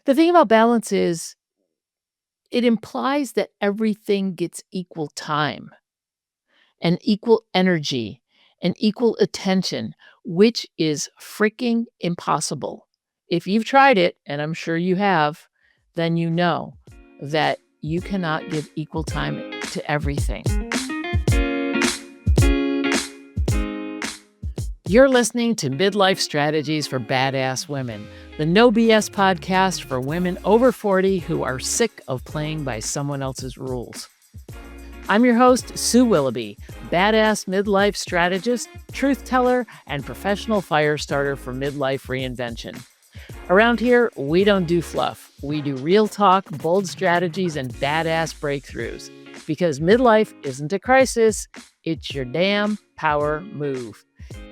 The thing about balance is it implies that everything gets equal time and equal energy and equal attention, which is freaking impossible. If you've tried it, and I'm sure you have, then you know that you cannot give equal time to everything. You're listening to Midlife Strategies for Badass Women, the no BS podcast for women over 40 who are sick of playing by someone else's rules. I'm your host, Sue Willoughby, badass midlife strategist, truth teller, and professional fire starter for midlife reinvention. Around here, we don't do fluff. We do real talk, bold strategies, and badass breakthroughs. Because midlife isn't a crisis, it's your damn power move.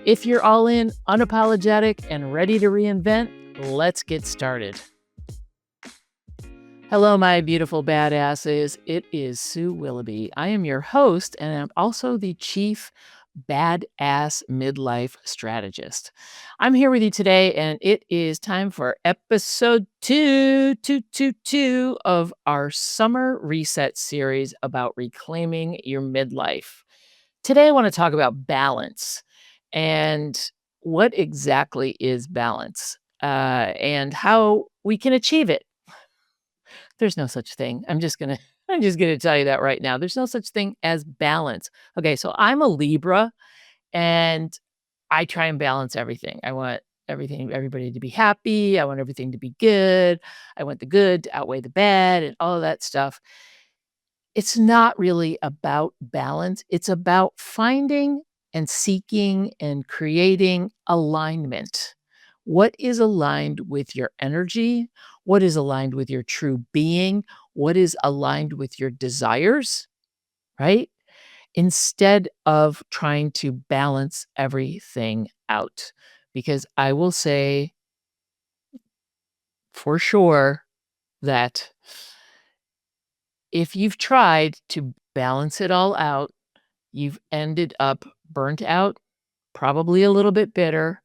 If you're all in, unapologetic, and ready to reinvent, let's get started. Hello, my beautiful badasses. It is Sue Willoughby. I am your host, and I'm also the chief badass midlife strategist. I'm here with you today, and it is time for episode 2 of our summer reset series about reclaiming your midlife. Today, I want to talk about balance and what exactly is balance and how we can achieve it. There's no such thing. I'm just gonna tell you that right now. There's no such thing as balance. Okay, so I'm a Libra and I try and balance everything. I want everybody to be happy. I want everything to be good. I want the good to outweigh the bad and all of that stuff. It's not really about balance. It's about finding and seeking and creating alignment. What is aligned with your energy? What is aligned with your true being? What is aligned with your desires, right? Instead of trying to balance everything out. Because I will say for sure that if you've tried to balance it all out, you've ended up burnt out, probably a little bit bitter,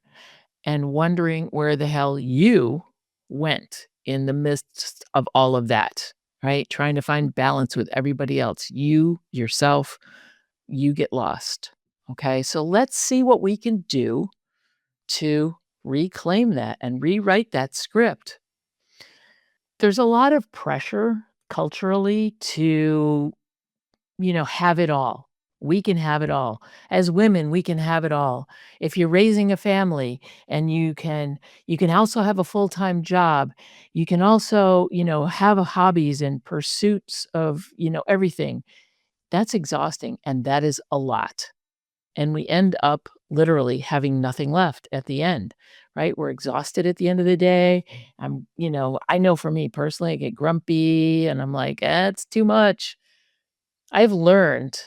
and wondering where the hell you went in the midst of all of that, right? Trying to find balance with everybody else. You, yourself, you get lost. Okay. So let's see what we can do to reclaim that and rewrite that script. There's a lot of pressure culturally to have it all. We can have it all. As women, we can have it all. If you're raising a family and you can also have a full-time job, you can also, have hobbies and pursuits of, everything. That's exhausting and that is a lot. And we end up literally having nothing left at the end, right? We're exhausted at the end of the day. I know for me personally, I get grumpy and I'm like, it's too much. I've learned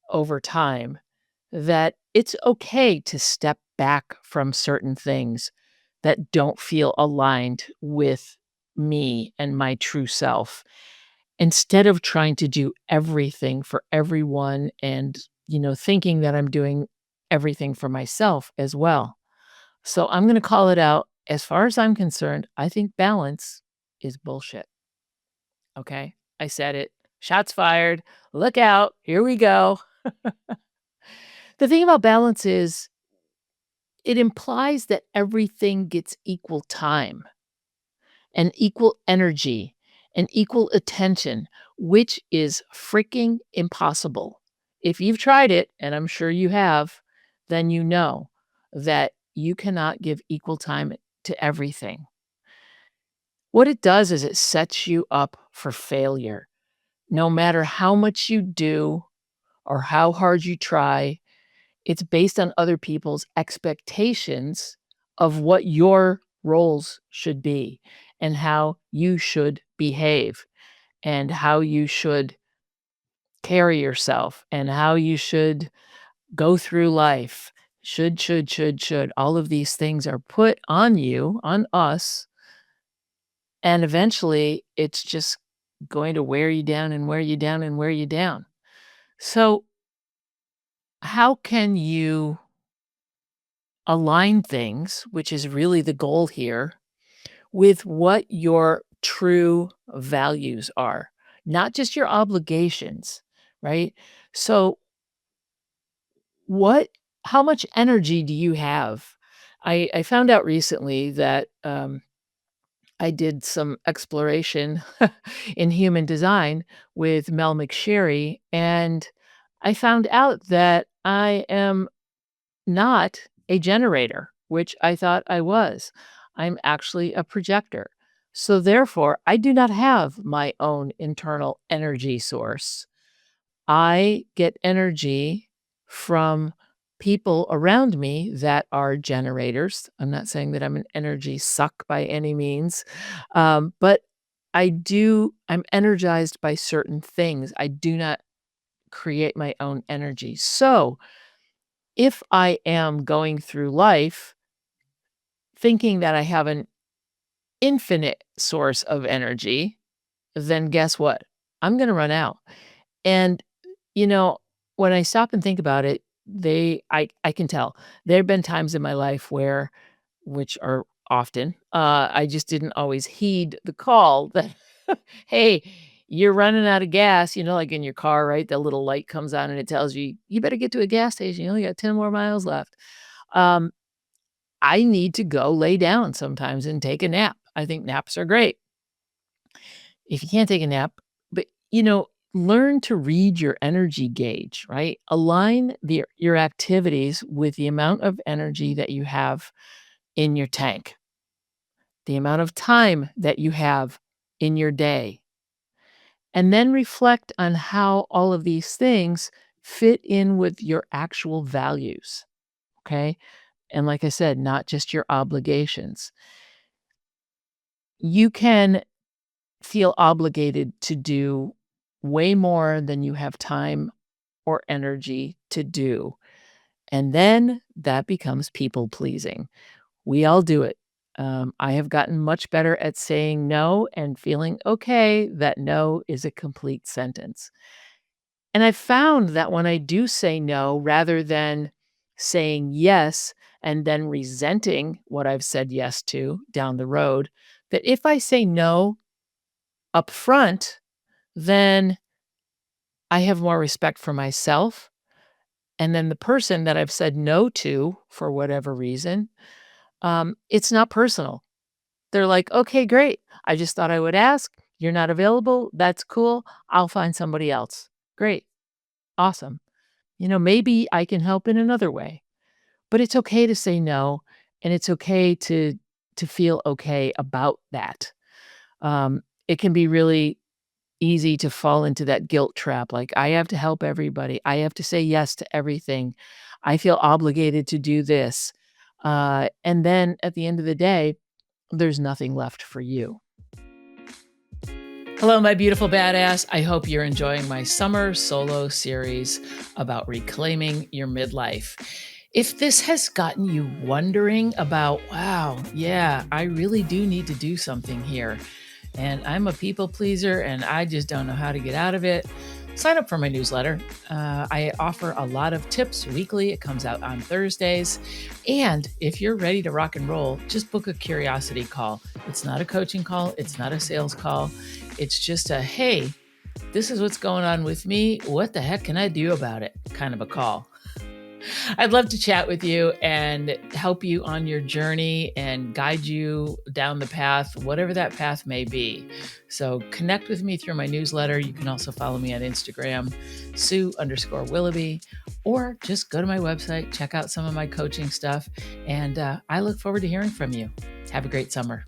over time that it's okay to step back from certain things that don't feel aligned with me and my true self. Instead of trying to do everything for everyone and, thinking that I'm doing everything for myself as well. So I'm going to call it out. As far as I'm concerned, I think balance is bullshit. Okay. I said it. Shots fired. Look out. Here we go. The thing about balance is it implies that everything gets equal time and equal energy and equal attention, which is freaking impossible. If you've tried it, and I'm sure you have, then you know that you cannot give equal time to everything. What it does is it sets you up for failure. No matter how much you do or how hard you try, it's based on other people's expectations of what your roles should be and how you should behave and how you should carry yourself and how you should go through life. Should. All of these things are put on you, on us, and eventually it's just going to wear you down and wear you down and wear you down. So, how can you align things, which is really the goal here, with what your true values are, not just your obligations, right? So, what how much energy do you have? I found out recently that, I did some exploration in human design with Mel McSherry, and I found out that I am not a generator, which I thought I was. I'm actually a projector. So therefore, I do not have my own internal energy source. I get energy from people around me that are generators. I'm not saying that I'm an energy suck by any means, but I'm energized by certain things. I do not create my own energy. So if I am going through life thinking that I have an infinite source of energy, then guess what? I'm going to run out. And, you know, when I stop and think about it, I can tell there have been times in my life where, which are often, I just didn't always heed the call that, hey, you're running out of gas, like in your car, right? The little light comes on and it tells you, you better get to a gas station. You only got 10 more miles left. Um, I need to go lay down sometimes and take a nap. I think naps are great. If you can't take a nap, but, learn to read your energy gauge, right? Align your activities with the amount of energy that you have in your tank, the amount of time that you have in your day, and then reflect on how all of these things fit in with your actual values, okay? And like I said, not just your obligations. You can feel obligated to do way more than you have time or energy to do. And then that becomes people pleasing. We all do it. I have gotten much better at saying no and feeling okay that no is a complete sentence. And I found that when I do say no, rather than saying yes and then resenting what I've said yes to down the road, that if I say no up front, then I have more respect for myself. And then the person that I've said no to for whatever reason, it's not personal. They're like, okay, great. I just thought I would ask. You're not available. That's cool. I'll find somebody else. Great. Awesome. Maybe I can help in another way. But it's okay to say no. And it's okay to feel okay about that. It can be really easy to fall into that guilt trap, like, I have to help everybody. I have to say yes to everything. I feel obligated to do this. And then at the end of the day, there's nothing left for you. Hello, my beautiful badass. I hope you're enjoying my summer solo series about reclaiming your midlife. If this has gotten you wondering about, wow, yeah, I really do need to do something here, and I'm a people pleaser and I just don't know how to get out of it, sign up for my newsletter. I offer a lot of tips weekly. It comes out on Thursdays. And if you're ready to rock and roll, just book a curiosity call. It's not a coaching call, it's not a sales call. It's just a, hey, this is what's going on with me. What the heck can I do about it? Kind of a call. I'd love to chat with you and help you on your journey and guide you down the path, whatever that path may be. So connect with me through my newsletter. You can also follow me on Instagram, Sue_Willoughby, or just go to my website, check out some of my coaching stuff. And I look forward to hearing from you. Have a great summer.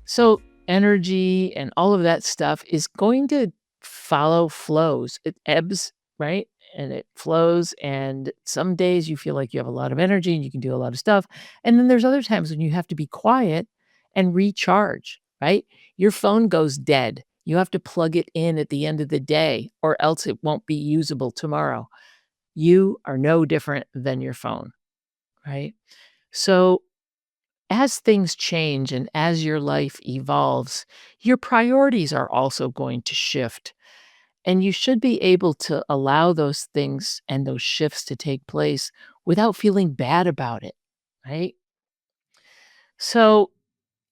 So energy and all of that stuff is going to follow flows. It ebbs, right? And it flows. And some days you feel like you have a lot of energy and you can do a lot of stuff. And then there's other times when you have to be quiet and recharge, right? Your phone goes dead. You have to plug it in at the end of the day, or else it won't be usable tomorrow. You are no different than your phone, right? So as things change and as your life evolves, your priorities are also going to shift. And you should be able to allow those things and those shifts to take place without feeling bad about it, right? So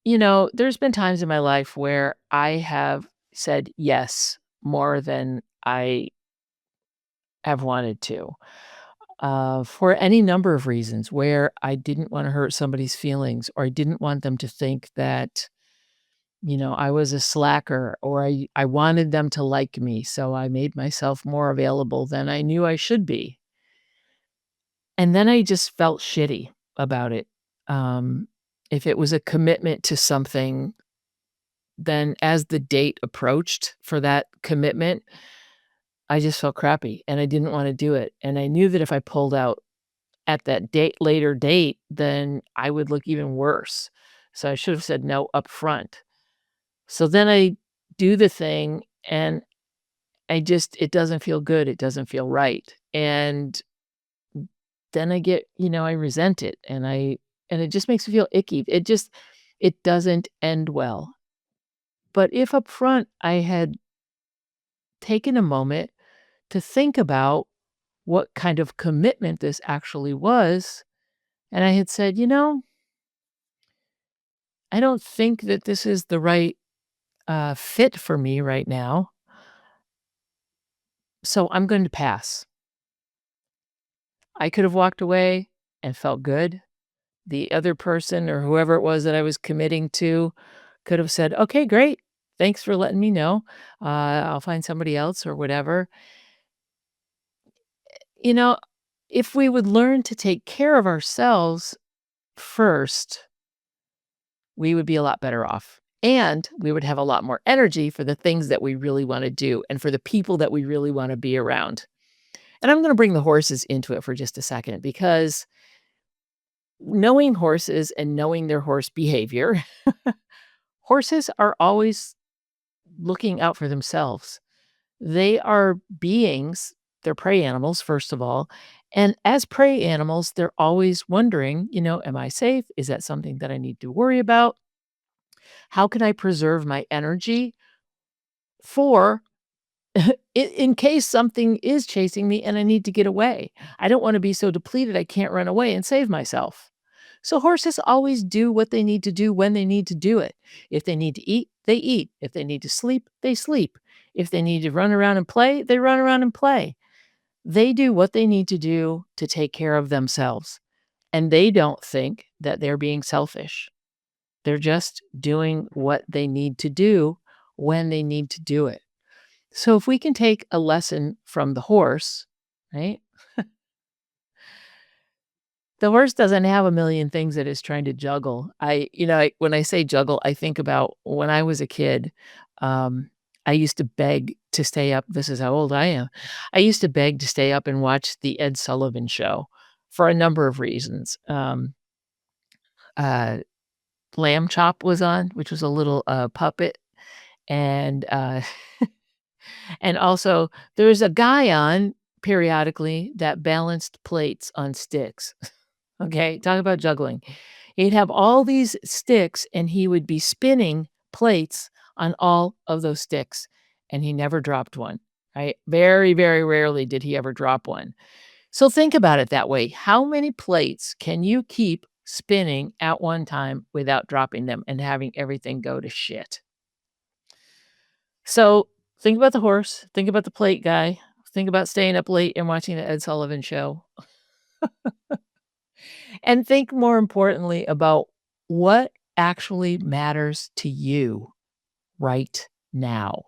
there's been times in my life where I have said yes more than I have wanted to, for any number of reasons where I didn't want to hurt somebody's feelings or I didn't want them to think that, I was a slacker or I wanted them to like me. So I made myself more available than I knew I should be. And then I just felt shitty about it. Um, if it was a commitment to something, then as the date approached for that commitment, I just felt crappy and I didn't wanna do it, and I knew that if I pulled out at that later date, then I would look even worse. So I should have said no upfront. So then I do the thing and it doesn't feel good, it doesn't feel right, and then I resent it and it just makes me feel icky. It doesn't end well. But if upfront I had taken a moment to think about what kind of commitment this actually was, and I had said, I don't think that this is the right fit for me right now, so I'm going to pass. I could have walked away and felt good. The other person or whoever it was that I was committing to could have said, "Okay, great. Thanks for letting me know. I'll find somebody else," or whatever. You know, if we would learn to take care of ourselves first, we would be a lot better off. And we would have a lot more energy for the things that we really want to do and for the people that we really want to be around. And I'm going to bring the horses into it for just a second because knowing horses and knowing their horse behavior, horses are always looking out for themselves. They are beings, they're prey animals, first of all. And as prey animals, they're always wondering, am I safe? Is that something that I need to worry about? How can I preserve my energy for in case something is chasing me and I need to get away? I don't want to be so depleted I can't run away and save myself. So horses always do what they need to do when they need to do it. If they need to eat, they eat. If they need to sleep, they sleep. If they need to run around and play, they run around and play. They do what they need to do to take care of themselves. And they don't think that they're being selfish. They're just doing what they need to do when they need to do it. So if we can take a lesson from the horse, right? The horse doesn't have a million things that it's trying to juggle. When I say juggle, I think about when I was a kid, um, I used to beg to stay up. This is how old I am. I used to beg to stay up and watch the Ed Sullivan Show for a number of reasons. Uh, Lamb Chop was on, which was a little puppet, and and also there was a guy on periodically that balanced plates on sticks. Okay, talk about juggling. He'd have all these sticks, and he would be spinning plates on all of those sticks, and he never dropped one, right? Very, very rarely did he ever drop one. So think about it that way. How many plates can you keep spinning at one time without dropping them and having everything go to shit? So think about the horse, think about the plate guy, think about staying up late and watching the Ed Sullivan Show. And think more importantly about what actually matters to you right now,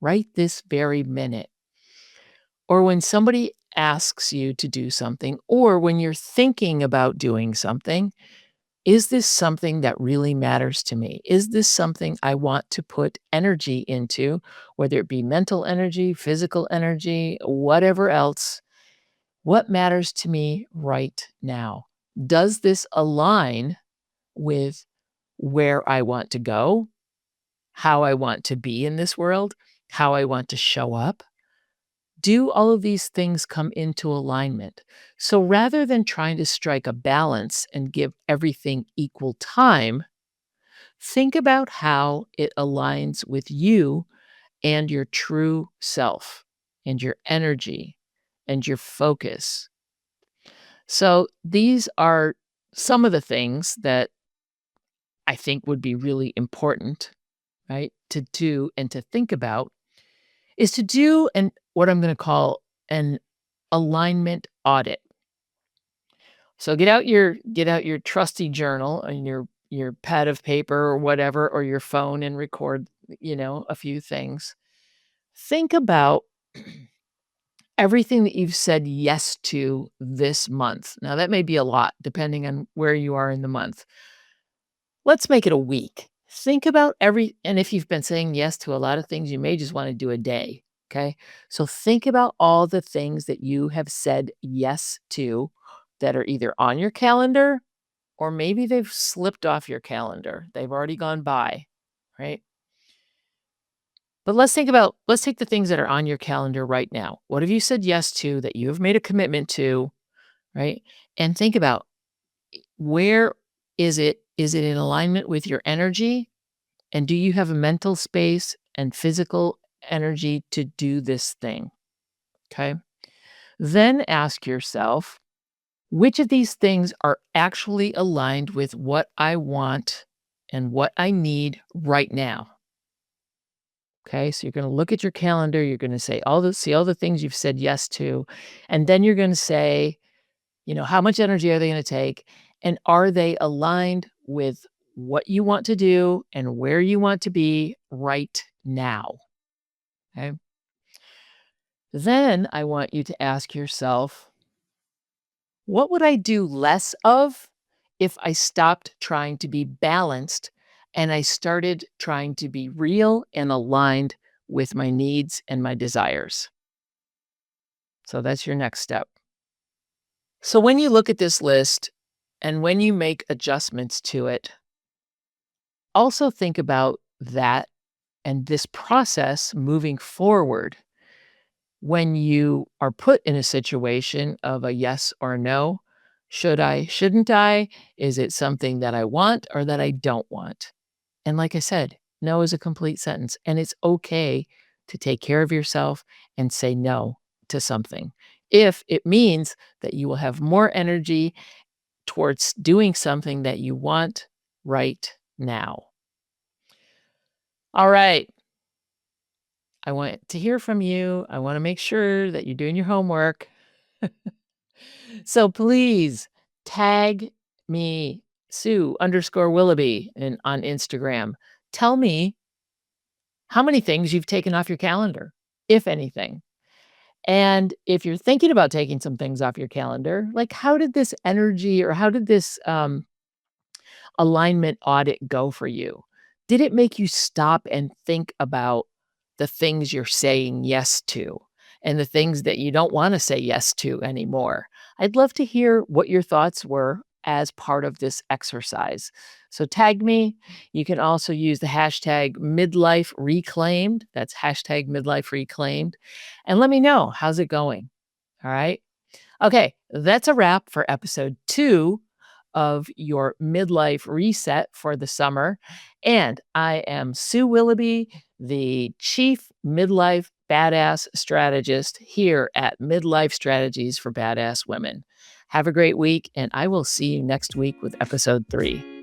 right this very minute. Or when somebody asks you to do something, or when you're thinking about doing something, is this something that really matters to me? Is this something I want to put energy into, whether it be mental energy, physical energy, whatever else? What matters to me right now? Does this align with where I want to go, how I want to be in this world, how I want to show up? Do all of these things come into alignment? So rather than trying to strike a balance and give everything equal time, think about how it aligns with you and your true self and your energy and your focus. So these are some of the things that I think would be really important, right, to do and to think about is to do what I'm gonna call an alignment audit. So get out your trusty journal and your pad of paper or whatever, or your phone and record, a few things. Think about everything that you've said yes to this month. Now that may be a lot depending on where you are in the month. Let's make it a week. Think about and if you've been saying yes to a lot of things, you may just want to do a day. Okay. So think about all the things that you have said yes to that are either on your calendar or maybe they've slipped off your calendar. They've already gone by. Right. But let's take the things that are on your calendar right now. What have you said yes to that you have made a commitment to? Right. And think about where is it? Is it in alignment with your energy? And do you have a mental space and physical energy to do this thing? Okay. Then ask yourself, which of these things are actually aligned with what I want and what I need right now? Okay. So you're going to look at your calendar. You're going to see all the things you've said yes to. And then you're going to say, how much energy are they going to take? And are they aligned with what you want to do and where you want to be right now? Okay. Then I want you to ask yourself, what would I do less of if I stopped trying to be balanced and I started trying to be real and aligned with my needs and my desires? So that's your next step. So when you look at this list and when you make adjustments to it, also think about that and this process moving forward when you are put in a situation of a yes or no. Should I? Shouldn't I? Is it something that I want or that I don't want? And like I said, no is a complete sentence. And it's okay to take care of yourself and say no to something if it means that you will have more energy towards doing something that you want right now. All right. I want to hear from you. I want to make sure that you're doing your homework. So please tag me, Sue_Willoughby on Instagram. Tell me how many things you've taken off your calendar, if anything. And if you're thinking about taking some things off your calendar, like how did this energy or how did this alignment audit go for you? Did it make you stop and think about the things you're saying yes to and the things that you don't want to say yes to anymore? I'd love to hear what your thoughts were as part of this exercise. So tag me. You can also use the hashtag midlife reclaimed. That's hashtag midlife reclaimed. And let me know, how's it going? All right. Okay, that's a wrap for episode 2 of your midlife reset for the summer. And I am Sue Willoughby, the Chief Midlife Badass Strategist here at Midlife Strategies for Badass Women. Have a great week, and I will see you next week with episode 3.